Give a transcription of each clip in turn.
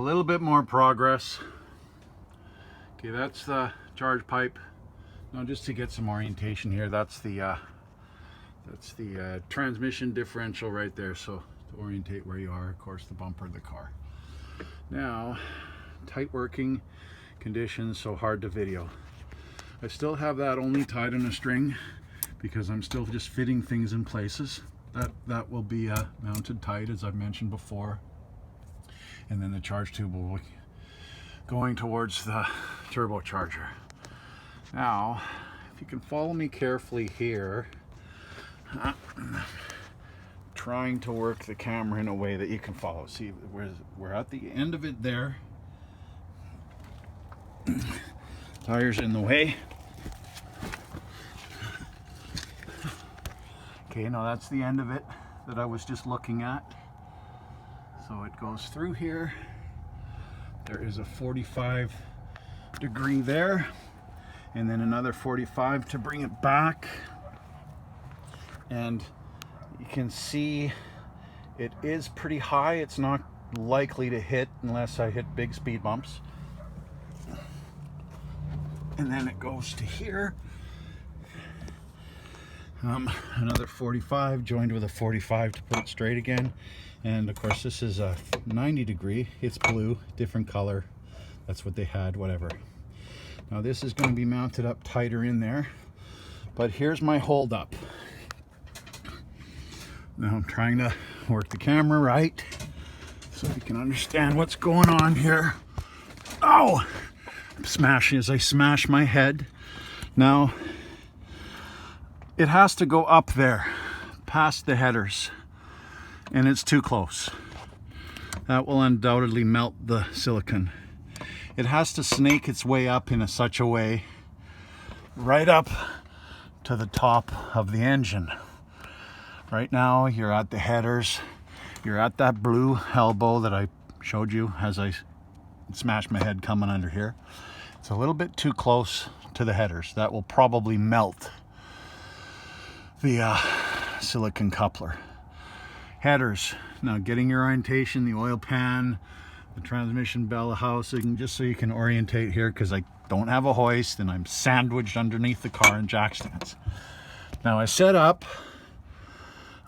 little bit more progress. Okay, that's the charge pipe. Now just to get some orientation here, that's the transmission differential right there. So to orientate where you are, of course, the bumper of the car. Now, tight working conditions, so hard to video. I still have that only tied on a string because I'm still just fitting things in places. That will be mounted tight, as I've mentioned before. And then the charge tube will be going towards the turbocharger. Now, if you can follow me carefully here, trying to work the camera in a way that you can follow. See, we're at the end of it there. Tires in the way. Okay, now that's the end of it that I was just looking at. So it goes through here. There is a 45 degree there, and then another 45 to bring it back. And you can see it is pretty high. It's not likely to hit unless I hit big speed bumps. And then it goes to here. Another 45 joined with a 45 to put it straight again. And of course this is a 90 degree. It's blue, different color. That's what they had, whatever. Now this is going to be mounted up tighter in there. But here's my hold up. Now I'm trying to work the camera right so you can understand what's going on here. Oh! I'm smashing as I smash my head. Now it has to go up there past the headers, and it's too close. That will undoubtedly melt the silicone. It has to snake its way up in such a way right up to the top of the engine. Right now you're at the headers, you're at that blue elbow that I showed you as I smashed my head coming under here. It's a little bit too close to the headers. That will probably melt the silicone coupler. Headers, now getting your orientation, the oil pan, the transmission bell house, just so you can orientate here, because I don't have a hoist and I'm sandwiched underneath the car in jack stands. Now I set up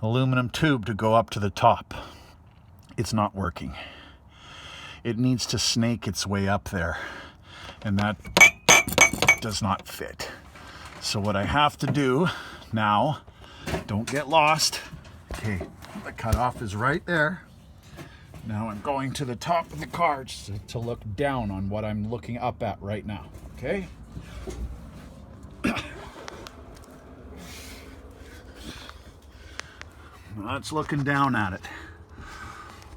aluminum tube to go up to the top. It's not working. It needs to snake its way up there, and that does not fit. So what I have to do now, don't get lost. Okay, the cutoff is right there. Now I'm going to the top of the car to look down on what I'm looking up at right now. Okay? That's looking down at it.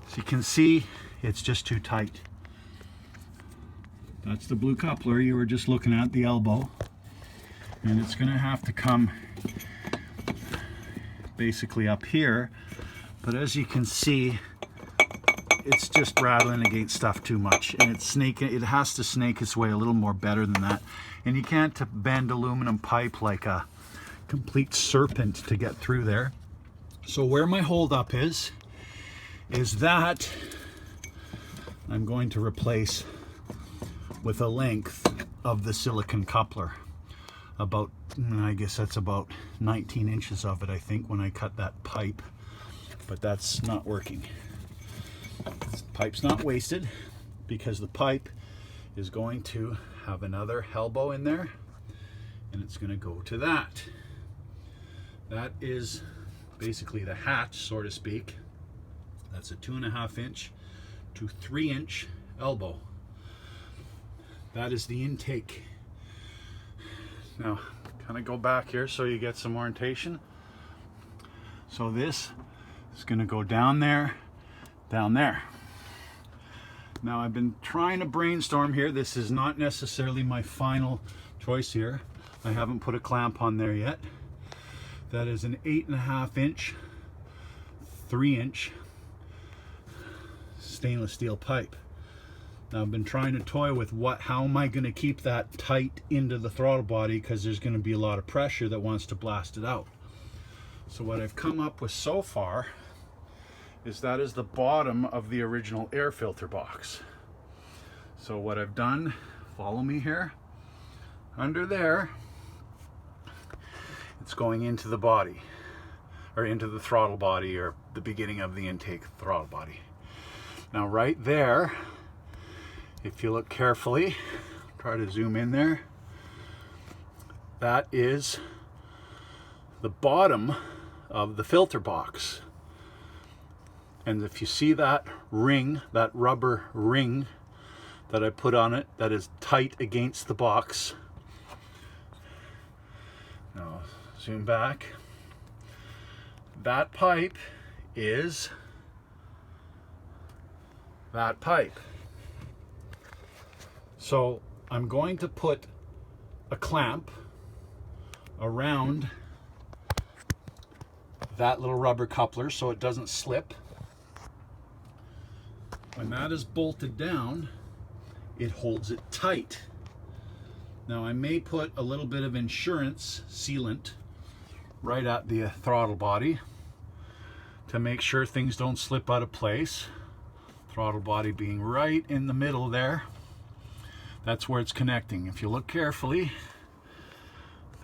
So you can see it's just too tight. That's the blue coupler you were just looking at, the elbow. And it's going to have to come basically up here. But as you can see, it's just rattling against stuff too much. And it has to snake its way a little more better than that. And you can't bend aluminum pipe like a complete serpent to get through there. So where my holdup is that I'm going to replace with a length of the silicone coupler. About, I guess that's about 19 inches of it, I think, when I cut that pipe. But that's not working. This pipe's not wasted because the pipe is going to have another elbow in there, and it's going to go to that. That is basically the hatch, so to speak. That's a 2.5 inch to 3 inch elbow. That is the intake. Now, kind of go back here so you get some orientation. So this is going to go down there, down there. Now I've been trying to brainstorm here. This is not necessarily my final choice here. I haven't put a clamp on there yet. That is an 8.5 inch, 3 inch stainless steel pipe. Now I've been trying to toy with how am I going to keep that tight into the throttle body, because there's going to be a lot of pressure that wants to blast it out. So what I've come up with so far is that is the bottom of the original air filter box. So what I've done, follow me here, under there, it's going into the body, or into the throttle body, or the beginning of the intake throttle body. Now right there, if you look carefully, try to zoom in there, that is the bottom of the filter box. And if you see that ring, that rubber ring that I put on it, that is tight against the box. Now zoom back. That pipe is that pipe. So I'm going to put a clamp around that little rubber coupler so it doesn't slip. When that is bolted down, it holds it tight. Now I may put a little bit of insurance sealant right at the throttle body to make sure things don't slip out of place. Throttle body being right in the middle there. That's where it's connecting. If you look carefully,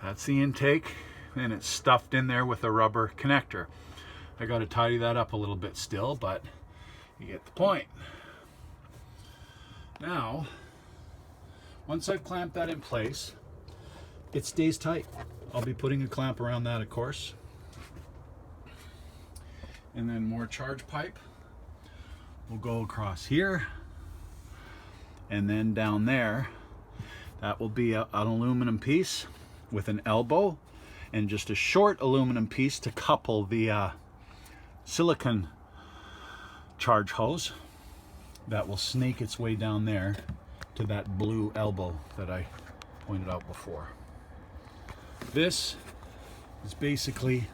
that's the intake, and it's stuffed in there with a rubber connector. I got to tidy that up a little bit still, but you get the point. Now, once I've clamped that in place, it stays tight. I'll be putting a clamp around that, of course. And then more charge pipe will go across here. And then down there, that will be an aluminum piece with an elbow and just a short aluminum piece to couple the silicone charge hose that will snake its way down there to that blue elbow that I pointed out before. This is basically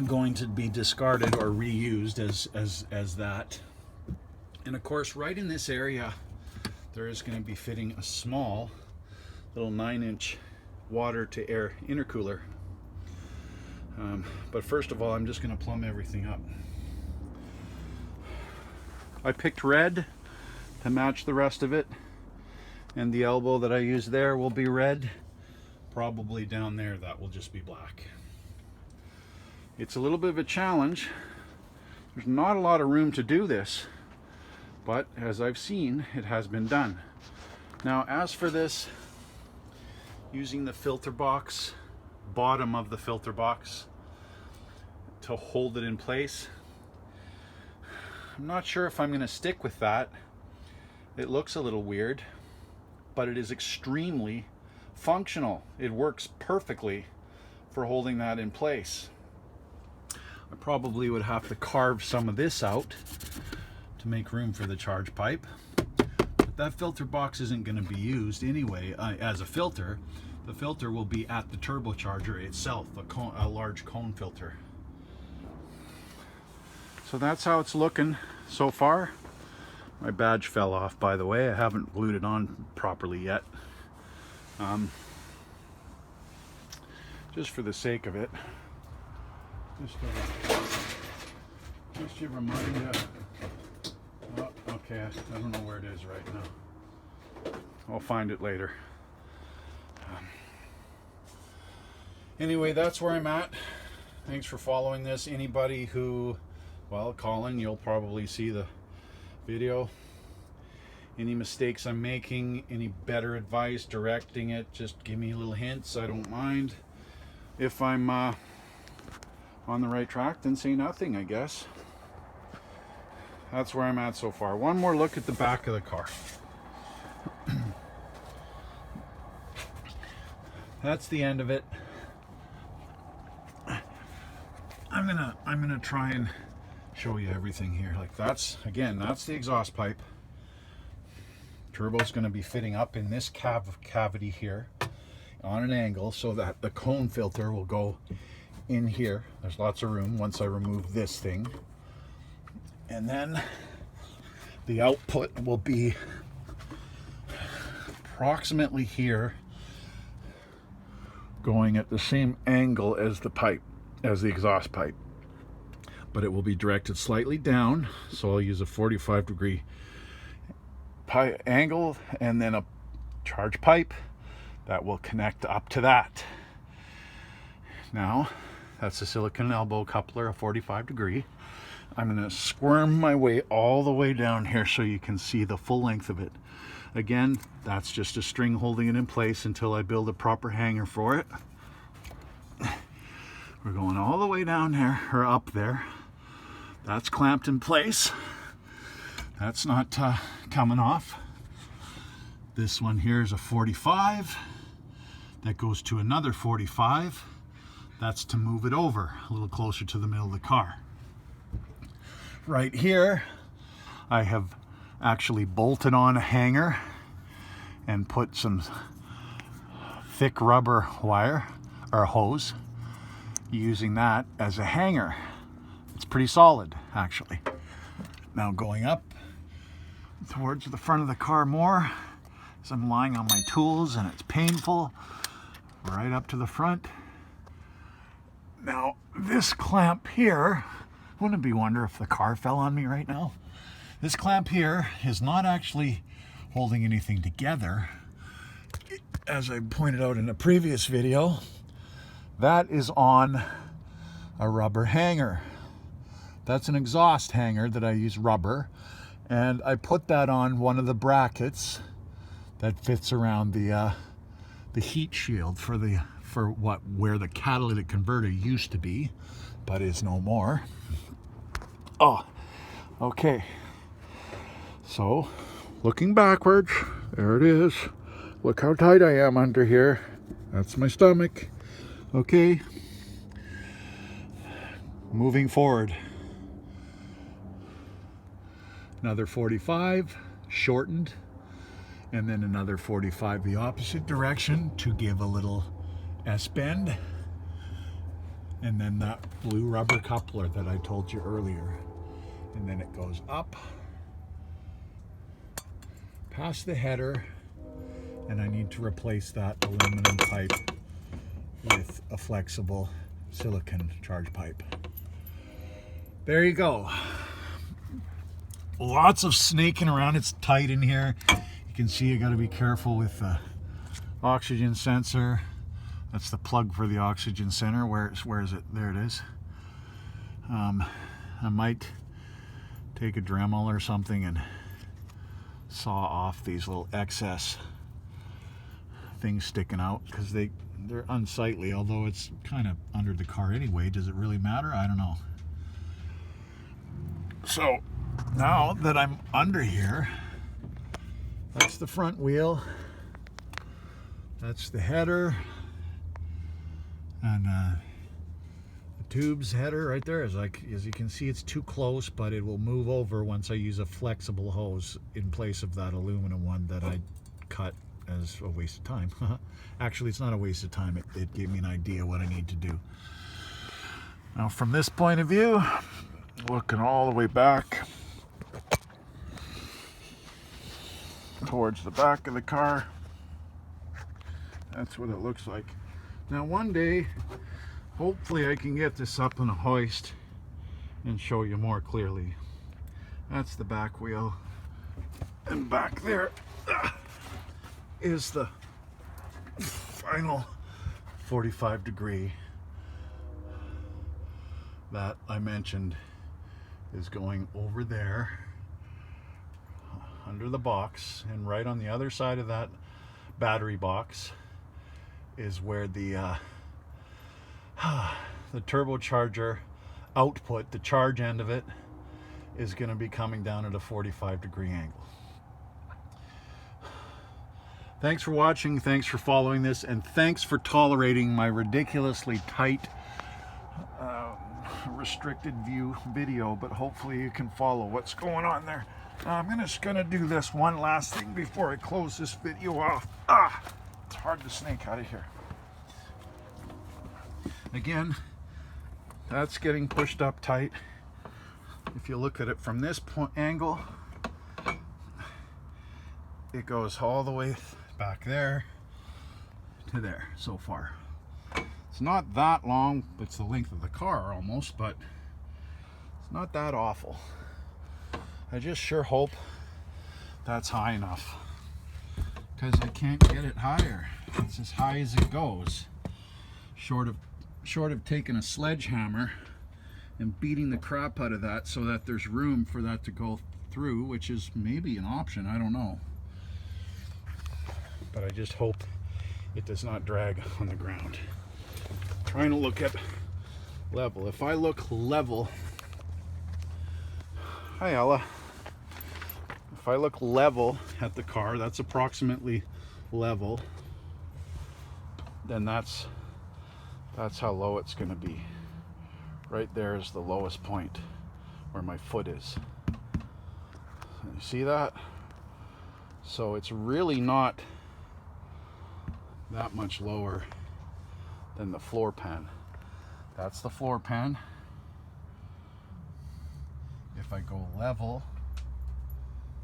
going to be discarded or reused as that. And of course, right in this area, there is going to be fitting a small little 9-inch water to air intercooler. But first of all, I'm just going to plumb everything up. I picked red to match the rest of it, and the elbow that I use there will be red. Probably down there that will just be black. It's a little bit of a challenge. There's not a lot of room to do this, but as I've seen, it has been done. Now, as for this, using the filter box, bottom of the filter box to hold it in place, I'm not sure if I'm going to stick with that. It looks a little weird, but it is extremely functional. It works perfectly for holding that in place. I probably would have to carve some of this out to make room for the charge pipe. But that filter box isn't going to be used anyway as a filter. The filter will be at the turbocharger itself, a large cone filter. So that's how it's looking so far. My badge fell off, by the way. I haven't glued it on properly yet. Just for the sake of it. Just to remind you. Oh, okay, I don't know where it is right now. I'll find it later. Anyway, that's where I'm at. Thanks for following this. Anybody who, well, Colin, you'll probably see the video. Any mistakes I'm making, any better advice directing it, just give me little hints. I don't mind. If I'm on the right track, then say nothing, I guess. That's where I'm at so far. One more look at the back of the car. That's the end of it. I'm gonna try and show you everything here. Like that's the exhaust pipe. Turbo's going to be fitting up in this cavity here on an angle so that the cone filter will go in here. There's lots of room once I remove this thing. And then the output will be approximately here, going at the same angle as the pipe, as the exhaust pipe. But it will be directed slightly down, so I'll use a 45-degree angle, and then a charge pipe that will connect up to that. Now, that's a silicon elbow coupler, a 45 degree. I'm going to squirm my way all the way down here so you can see the full length of it. Again, that's just a string holding it in place until I build a proper hanger for it. We're going all the way down there, or up there. That's clamped in place. That's not coming off. This one here is a 45. That goes to another 45. That's to move it over a little closer to the middle of the car. Right here, I have actually bolted on a hanger and put some thick rubber wire or hose, using that as a hanger. It's pretty solid, actually. Now going up towards the front of the car more, as I'm lying on my tools and it's painful, right up to the front. Now this clamp here, wouldn't it be wonder if the car fell on me right now? This clamp here is not actually holding anything together. As I pointed out in a previous video, that is on a rubber hanger. That's an exhaust hanger that I use rubber, and I put that on one of the brackets that fits around the heat shield where the catalytic converter used to be, but is no more. Oh, okay. So, looking backwards, there it is. Look how tight I am under here. That's my stomach. Okay. Moving forward. Another 45, shortened, and then another 45 the opposite direction to give a little S-bend. And then that blue rubber coupler that I told you earlier. And then it goes up past the header, and I need to replace that aluminum pipe with a flexible silicone charge pipe. There you go. Lots of snaking around. It's tight in here. You can see you got to be careful with the oxygen sensor. That's the plug for the oxygen sensor. Where is it? There it is. I might take a Dremel or something and saw off these little excess things sticking out, because they're unsightly, although it's kind of under the car anyway. Does it really matter? I don't know. So now that I'm under here, that's the front wheel, that's the header, and the tube's header right there. As you can see, it's too close, but it will move over once I use a flexible hose in place of that aluminum one that I cut as a waste of time. Actually, it's not a waste of time. It gave me an idea what I need to do. Now from this point of view, looking all the way back towards the back of the car, that's what it looks like. Now one day, hopefully I can get this up on a hoist and show you more clearly. That's the back wheel, and back there is the final 45 degree that I mentioned is going over there under the box, and right on the other side of that battery box is where the turbocharger output, the charge end of it, is going to be coming down at a 45 degree angle. Thanks for watching, thanks for following this, and thanks for tolerating my ridiculously tight restricted view video, but hopefully you can follow what's going on there. I'm just gonna do this one last thing before I close this video off. It's hard to snake out of here. Again, that's getting pushed up tight. If you look at it from this angle, it goes all the way back there to there so far. It's not that long. It's the length of the car almost, but it's not that awful. I just sure hope that's high enough, because I can't get it higher. It's as high as it goes, short of taking a sledgehammer and beating the crap out of that so that there's room for that to go through, which is maybe an option, I don't know. But I just hope it does not drag on the ground. I'm trying to look at level. If I look level, hi Ella. If I look level at the car, that's approximately level, then that's how low it's going to be. Right there is the lowest point where my foot is. You see that? So it's really not that much lower than the floor pan. That's the floor pan. If I go level,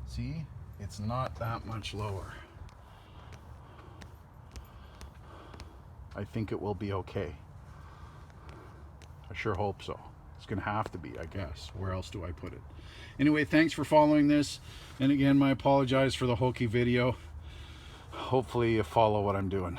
see, it's not that much lower. I think it will be okay. I sure hope so. It's gonna have to be, I guess. Where else do I put it? Anyway, thanks for following this. And again, I apologize for the hokey video. Hopefully you follow what I'm doing.